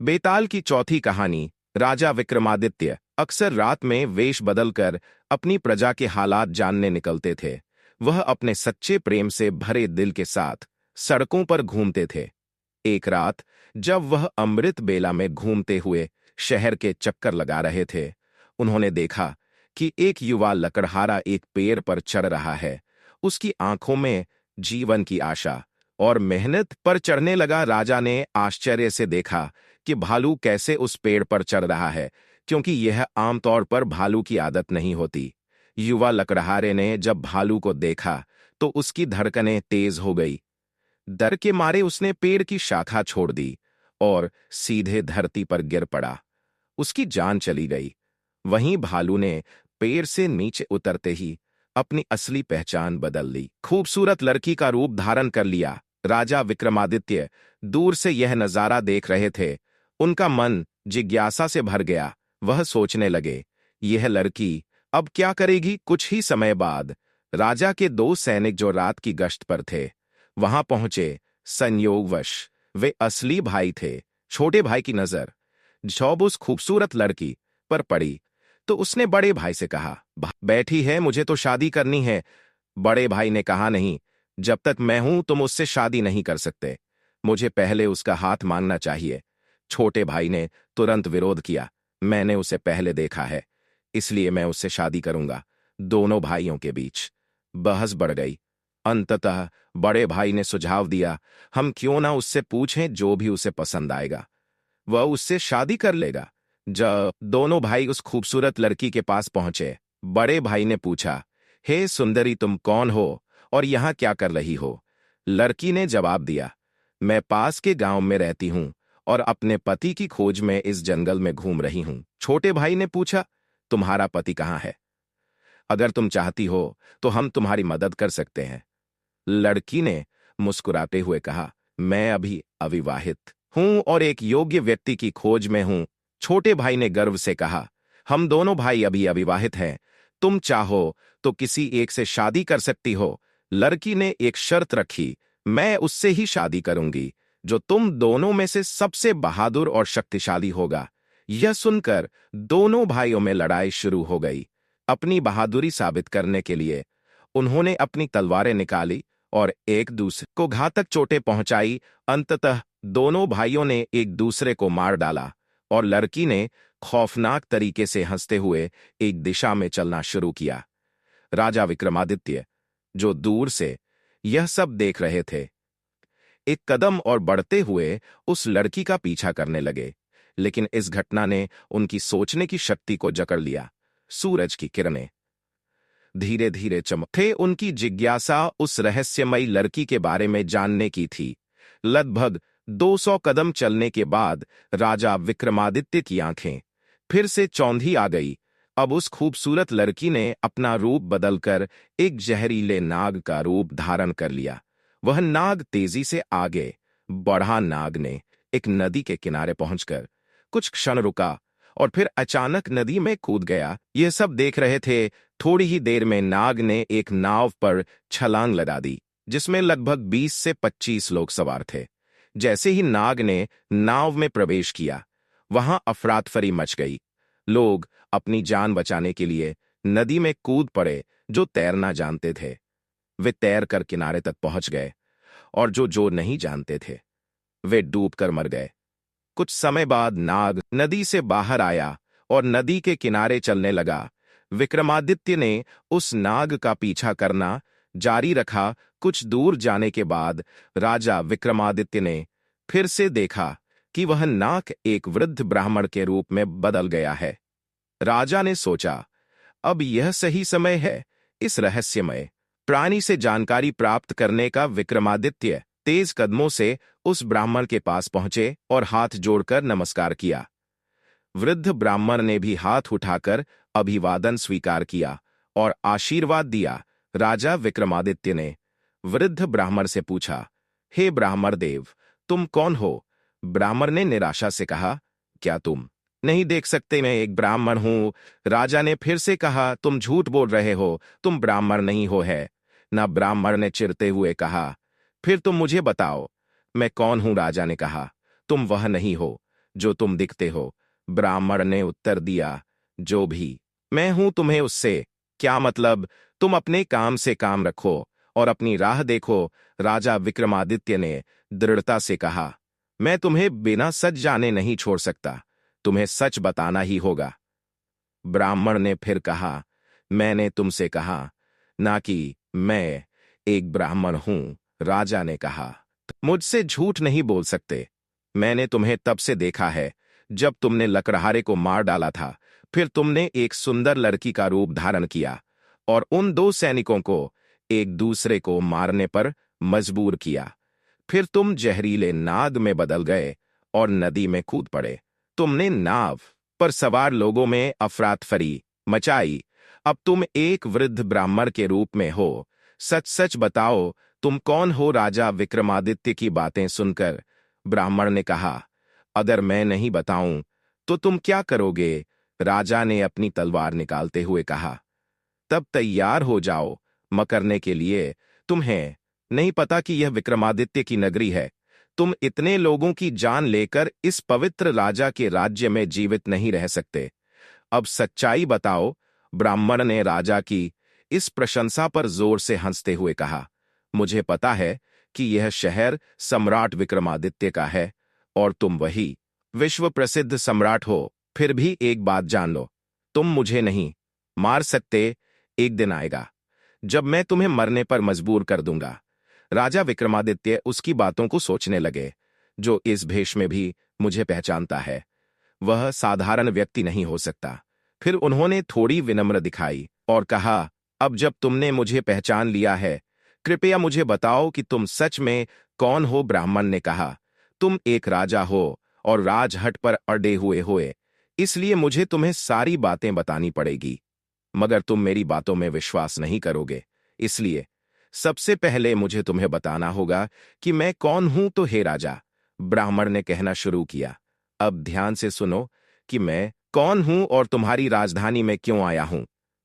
बेताल की चौथी कहानी। राजा विक्रमादित्य अक्सर रात में वेश बदलकर अपनी प्रजा के हालात जानने निकलते थे। वह अपने सच्चे प्रेम से भरे दिल के साथ सड़कों पर घूमते थे। एक रात जब वह अमृत बेला में घूमते हुए शहर के चक्कर लगा रहे थे, उन्होंने देखा कि एक युवा लकड़हारा एक पेड़ पर चढ़ रहा है। उसकी आंखों में जीवन की आशा और मेहनत पर चढ़ने लगा। राजा ने आश्चर्य से देखा कि भालू कैसे उस पेड़ पर चढ़ रहा है, क्योंकि यह आमतौर पर भालू की आदत नहीं होती। युवा लकड़हारे ने जब भालू को देखा तो उसकी धड़कनें तेज हो गई। डर के मारे उसने पेड़ की शाखा छोड़ दी और सीधे धरती पर गिर पड़ा। उसकी जान चली गई। वहीं भालू ने पेड़ से नीचे उतरते ही अपनी असली पहचान बदल ली, खूबसूरत लड़की का रूप धारण कर लिया। राजा विक्रमादित्य दूर से यह नजारा देख रहे थे। उनका मन जिज्ञासा से भर गया। वह सोचने लगे, यह लड़की अब क्या करेगी। कुछ ही समय बाद राजा के दो सैनिक जो रात की गश्त पर थे वहां पहुंचे। संयोगवश वे असली भाई थे। छोटे भाई की नजर जब उस खूबसूरत लड़की पर पड़ी तो उसने बड़े भाई से कहा, बैठी है, मुझे तो शादी करनी है। बड़े भाई ने कहा, नहीं, जब तक मैं हूं तुम उससे शादी नहीं कर सकते। मुझे पहले उसका हाथ मांगना चाहिए। छोटे भाई ने तुरंत विरोध किया, मैंने उसे पहले देखा है, इसलिए मैं उससे शादी करूंगा। दोनों भाइयों के बीच बहस बढ़ गई। अंततः बड़े भाई ने सुझाव दिया, हम क्यों ना उससे पूछें, जो भी उसे पसंद आएगा वह उससे शादी कर लेगा। जब दोनों भाई उस खूबसूरत लड़की के पास पहुंचे, बड़े भाई ने पूछा, हे सुंदरी, तुम कौन हो और यहां क्या कर रही हो। लड़की ने जवाब दिया, मैं पास के गांव में रहती हूं और अपने पति की खोज में इस जंगल में घूम रही हूं। छोटे भाई ने पूछा, तुम्हारा पति कहाँ है? अगर तुम चाहती हो तो हम तुम्हारी मदद कर सकते हैं। लड़की ने मुस्कुराते हुए कहा, मैं अभी अविवाहित हूं और एक योग्य व्यक्ति की खोज में हूं। छोटे भाई ने गर्व से कहा, हम दोनों भाई अभी अविवाहित हैं, तुम चाहो तो किसी एक से शादी कर सकती हो। लड़की ने एक शर्त रखी, मैं उससे ही शादी करूंगी जो तुम दोनों में से सबसे बहादुर और शक्तिशाली होगा। यह सुनकर दोनों भाइयों में लड़ाई शुरू हो गई। अपनी बहादुरी साबित करने के लिए उन्होंने अपनी तलवारें निकाली और एक दूसरे को घातक चोटें पहुंचाई। अंततः दोनों भाइयों ने एक दूसरे को मार डाला और लड़की ने खौफनाक तरीके से हंसते हुए एक दिशा में चलना शुरू किया। राजा विक्रमादित्य, जो दूर से यह सब देख रहे थे, एक कदम और बढ़ते हुए उस लड़की का पीछा करने लगे। लेकिन इस घटना ने उनकी सोचने की शक्ति को जकड़ लिया। सूरज की किरणें धीरे धीरे चमके। उनकी जिज्ञासा उस रहस्यमयी लड़की के बारे में जानने की थी। लगभग 200 कदम चलने के बाद राजा विक्रमादित्य की आंखें फिर से चौंधी आ गई। अब उस खूबसूरत लड़की ने अपना रूप बदलकर एक जहरीले नाग का रूप धारण कर लिया। वह नाग तेजी से आगे बढ़ा। नाग ने एक नदी के किनारे पहुंचकर कुछ क्षण रुका और फिर अचानक नदी में कूद गया। ये सब देख रहे थे। थोड़ी ही देर में नाग ने एक नाव पर छलांग लगा दी, जिसमें लगभग 20 से 25 लोग सवार थे। जैसे ही नाग ने नाव में प्रवेश किया, वहां अफरातफरी मच गई। लोग अपनी जान बचाने के लिए नदी में कूद पड़े। जो तैरना जानते थे वे तैर कर किनारे तक पहुंच गए और जो जो नहीं जानते थे वे डूबकर मर गए। कुछ समय बाद नाग नदी से बाहर आया और नदी के किनारे चलने लगा। विक्रमादित्य ने उस नाग का पीछा करना जारी रखा। कुछ दूर जाने के बाद राजा विक्रमादित्य ने फिर से देखा कि वह नाग एक वृद्ध ब्राह्मण के रूप में बदल गया है। राजा ने सोचा, अब यह सही समय है इस रहस्यमय प्राणी से जानकारी प्राप्त करने का। विक्रमादित्य तेज कदमों से उस ब्राह्मण के पास पहुंचे और हाथ जोड़कर नमस्कार किया। वृद्ध ब्राह्मण ने भी हाथ उठाकर अभिवादन स्वीकार किया और आशीर्वाद दिया। राजा विक्रमादित्य ने वृद्ध ब्राह्मण से पूछा, हे ब्राह्मण देव, तुम कौन हो? ब्राह्मण ने निराशा से कहा, क्या तुम नहीं देख सकते मैं एक ब्राह्मण हूं? राजा ने फिर से कहा, तुम झूठ बोल रहे हो, तुम ब्राह्मण नहीं हो है ना। ब्राह्मण ने चिढ़ते हुए कहा, फिर तुम मुझे बताओ मैं कौन हूं? राजा ने कहा, तुम वह नहीं हो जो तुम दिखते हो। ब्राह्मण ने उत्तर दिया, जो भी मैं हूं तुम्हें उससे क्या मतलब, तुम अपने काम से काम रखो और अपनी राह देखो। राजा विक्रमादित्य ने दृढ़ता से कहा, मैं तुम्हें बिना सच जाने नहीं छोड़ सकता, तुम्हें सच बताना ही होगा। ब्राह्मण ने फिर कहा, मैंने तुमसे कहा ना कि मैं एक ब्राह्मण हूं। राजा ने कहा, मुझसे झूठ नहीं बोल सकते। मैंने तुम्हें तब से देखा है जब तुमने लकड़हारे को मार डाला था। फिर तुमने एक सुंदर लड़की का रूप धारण किया और उन दो सैनिकों को एक दूसरे को मारने पर मजबूर किया। फिर तुम जहरीले नाद में बदल गए और नदी में कूद पड़े। तुमने नाव पर सवार लोगों में अफरातफरी मचाई। अब तुम एक वृद्ध ब्राह्मण के रूप में हो। सच सच बताओ, तुम कौन हो? राजा विक्रमादित्य की बातें सुनकर ब्राह्मण ने कहा, अगर मैं नहीं बताऊं तो तुम क्या करोगे? राजा ने अपनी तलवार निकालते हुए कहा, तब तैयार हो जाओ मकरने के लिए। तुम्हें नहीं पता कि यह विक्रमादित्य की नगरी है। तुम इतने लोगों की जान लेकर इस पवित्र राजा के राज्य में जीवित नहीं रह सकते। अब सच्चाई बताओ। ब्राह्मण ने राजा की इस प्रशंसा पर जोर से हंसते हुए कहा, मुझे पता है कि यह शहर सम्राट विक्रमादित्य का है और तुम वही विश्व प्रसिद्ध सम्राट हो। फिर भी एक बात जान लो, तुम मुझे नहीं मार सकते। एक दिन आएगा जब मैं तुम्हें मरने पर मजबूर कर दूंगा। राजा विक्रमादित्य उसकी बातों को सोचने लगे। जो इस भेष में भी मुझे पहचानता है, वह साधारण व्यक्ति नहीं हो सकता। फिर उन्होंने थोड़ी विनम्र दिखाई और कहा, अब जब तुमने मुझे पहचान लिया है, कृपया मुझे बताओ कि तुम सच में कौन हो? ब्राह्मण ने कहा, तुम एक राजा हो और राजहट पर अड़े हुए, इसलिए मुझे तुम्हें सारी बातें बतानी पड़ेगी। मगर तुम मेरी बातों में विश्वास नहीं करोगे, इसलिए सबसे पहले मुझे तुम्हें बताना होगा कि मैं कौन हूं। तो हे राजा, ब्राह्मण ने कहना शुरू किया, अब ध्यान से सुनो कि मैं कौन हूं और तुम्हारी राजधानी में क्यों आया हूं।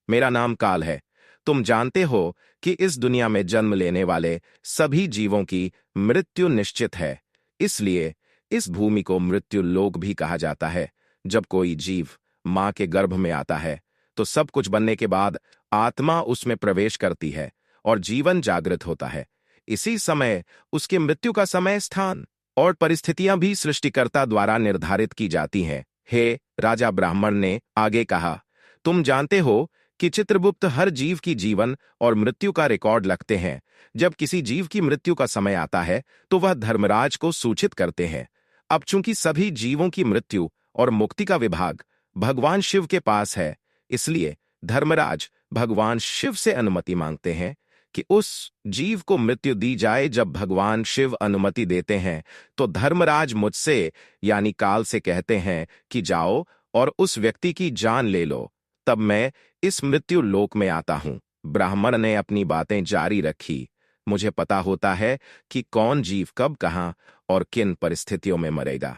मेरा नाम काल है। तुम जानते हो कि इस दुनिया में जन्म लेने वाले सभी जीवों की मृत्यु निश्चित है। इसलिए इस भूमि को मृत्यु लोक भी कहा जाता है। जब कोई जीव मां के गर्भ में आता है तो सब कुछ बनने के बाद आत्मा उसमें प्रवेश करती है और जीवन जागृत होता है। इसी समय उसके मृत्यु का समय, स्थान और परिस्थितियां भी सृष्टिकर्ता द्वारा निर्धारित की जाती हैं। हे राजा, ब्राह्मण ने आगे कहा, तुम जानते हो कि चित्रगुप्त हर जीव की जीवन और मृत्यु का रिकॉर्ड रखते हैं। जब किसी जीव की मृत्यु का समय आता है तो वह धर्मराज को सूचित करते हैं। अब चूंकि सभी जीवों की मृत्यु और मुक्ति का विभाग भगवान शिव के पास है, इसलिए धर्मराज भगवान शिव से अनुमति मांगते हैं कि उस जीव को मृत्यु दी जाए। जब भगवान शिव अनुमति देते हैं तो धर्मराज मुझसे यानी काल से कहते हैं कि जाओ और उस व्यक्ति की जान ले लो। तब मैं इस मृत्यु लोक में आता हूं। ब्राह्मण ने अपनी बातें जारी रखी, मुझे पता होता है कि कौन जीव कब, कहां और किन परिस्थितियों में मरेगा।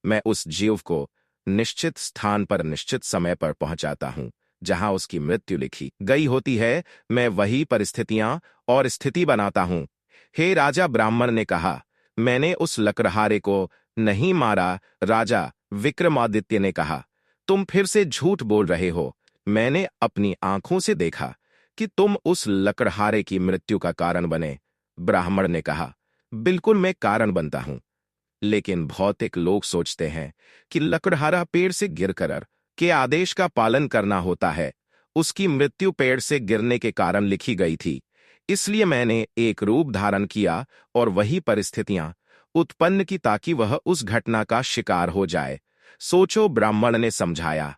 मैं उस जीव को निश्चित स्थान पर निश्चित समय पर पहुंचाता हूं जहां उसकी मृत्यु लिखी गई होती है। मैं वही परिस्थितियां और स्थिति बनाता हूं। हे राजा, ब्राह्मण ने कहा, मैंने उस लकड़हारे को नहीं मारा। राजा विक्रमादित्य ने कहा, तुम फिर से झूठ बोल रहे हो। मैंने अपनी आंखों से देखा कि तुम उस लकड़हारे की मृत्यु का कारण बने। ब्राह्मण ने कहा, बिल्कुल मैं कारण बनता हूं, लेकिन भौतिक लोग सोचते हैं कि लकड़हारा पेड़ से गिरकर के आदेश का पालन करना होता है। उसकी मृत्यु पेड़ से गिरने के कारण लिखी गई थी, इसलिए मैंने एक रूप धारण किया और वही परिस्थितियां उत्पन्न की ताकि वह उस घटना का शिकार हो जाए। सोचो, ब्राह्मण ने समझाया,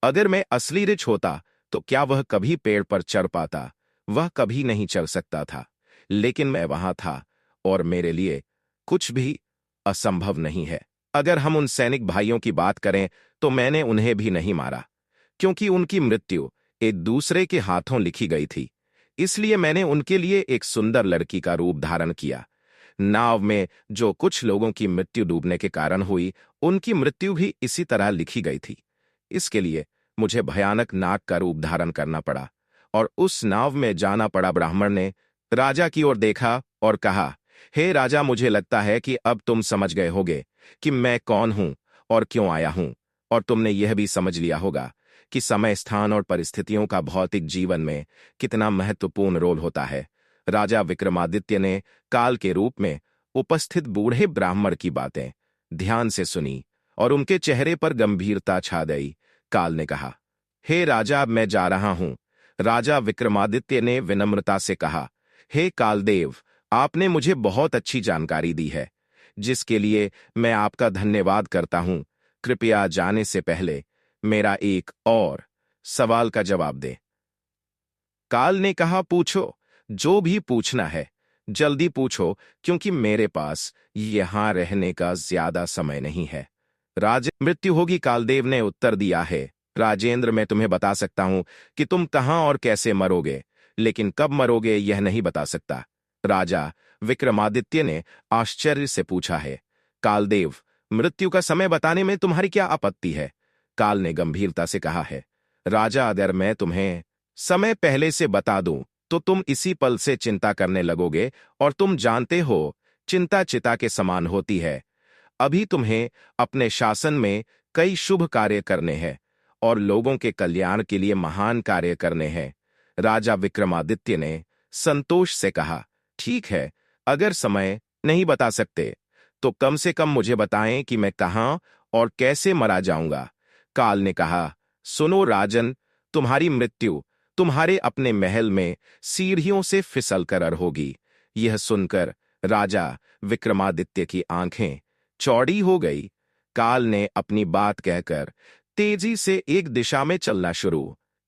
अगर मैं असली ऋच होता तो क्या वह कभी पेड़ पर चढ़ पाता? वह कभी नहीं चढ़ सकता था, लेकिन मैं वहां था और मेरे लिए कुछ भी असंभव नहीं है। अगर हम उन सैनिक भाइयों की बात करें तो मैंने उन्हें भी नहीं मारा, क्योंकि उनकी मृत्यु एक दूसरे के हाथों लिखी गई थी। इसलिए मैंने उनके लिए एक सुंदर लड़की का रूप धारण किया। नाव में जो कुछ लोगों की मृत्यु डूबने के कारण हुई, उनकी मृत्यु भी इसी तरह लिखी गई थी। इसके लिए मुझे भयानक नाग का रूप धारण करना पड़ा और उस नाव में जाना पड़ा। ब्राह्मण ने राजा की ओर देखा और कहा, हे राजा, मुझे लगता है कि अब तुम समझ गए होगे कि मैं कौन हूं और क्यों आया हूं, और तुमने यह भी समझ लिया होगा कि समय, स्थान और परिस्थितियों का भौतिक जीवन में कितना महत्वपूर्ण रोल होता है। राजा विक्रमादित्य ने काल के रूप में उपस्थित बूढ़े ब्राह्मण की बातें ध्यान से सुनी और उनके चेहरे पर गंभीरता छा गई। काल ने कहा, हे राजा, अब मैं जा रहा हूं। राजा विक्रमादित्य ने विनम्रता से कहा, हे कालदेव, आपने मुझे बहुत अच्छी जानकारी दी है, जिसके लिए मैं आपका धन्यवाद करता हूं। कृपया जाने से पहले मेरा एक और सवाल का जवाब दें। काल ने कहा, पूछो, जो भी पूछना है जल्दी पूछो, क्योंकि मेरे पास यहां रहने का ज्यादा समय नहीं है। मृत्यु होगी, कालदेव ने उत्तर दिया है। राजेंद्र, मैं तुम्हें बता सकता हूं कि तुम कहां और कैसे मरोगे, लेकिन कब मरोगे यह नहीं बता सकता। राजा विक्रमादित्य ने आश्चर्य से पूछा है, कालदेव, मृत्यु का समय बताने में तुम्हारी क्या आपत्ति है? काल ने गंभीरता से कहा है, राजा, अगर मैं तुम्हें समय पहले से बता दूं तो तुम इसी पल से चिंता करने लगोगे, और तुम जानते हो चिंता चिता के समान होती है। अभी तुम्हें अपने शासन में कई शुभ कार्य करने हैं और लोगों के कल्याण के लिए महान कार्य करने हैं। राजा विक्रमादित्य ने संतोष से कहा, ठीक है, अगर समय नहीं बता सकते तो कम से कम मुझे बताएं कि मैं कहां और कैसे मरा जाऊंगा। काल ने कहा, सुनो राजन, तुम्हारी मृत्यु तुम्हारे अपने महल में सीढ़ियों से फिसल कर होगी। यह सुनकर राजा विक्रमादित्य की आंखें चौड़ी हो गई। काल ने अपनी बात कहकर तेजी से एक दिशा में चलना शुरू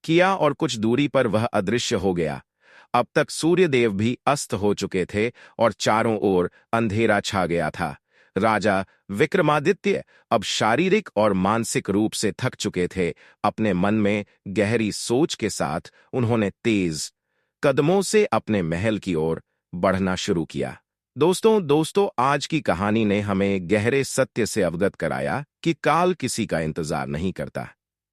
किया और कुछ दूरी पर वह अदृश्य हो गया। अब तक सूर्यदेव भी अस्त हो चुके थे और चारों ओर अंधेरा छा गया था। राजा विक्रमादित्य अब शारीरिक और मानसिक रूप से थक चुके थे। अपने मन में गहरी सोच के साथ उन्होंने तेज कदमों से अपने महल की ओर बढ़ना शुरू किया। दोस्तों, आज की कहानी ने हमें गहरे सत्य से अवगत कराया कि काल किसी का इंतजार नहीं करता।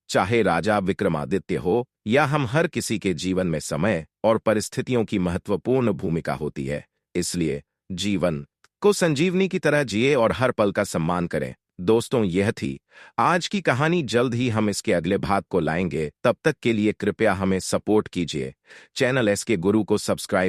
चाहे राजा विक्रमादित्य हो या हम, हर किसी के जीवन में समय और परिस्थितियों की महत्वपूर्ण भूमिका होती है। इसलिए जीवन को संजीवनी की तरह जिए और हर पल का सम्मान करें। दोस्तों, यह थी आज की कहानी। जल्द ही हम इसके अगले भाग को लाएंगे। तब तक के लिए कृपया हमें सपोर्ट कीजिए। चैनल एस के गुरु को सब्सक्राइब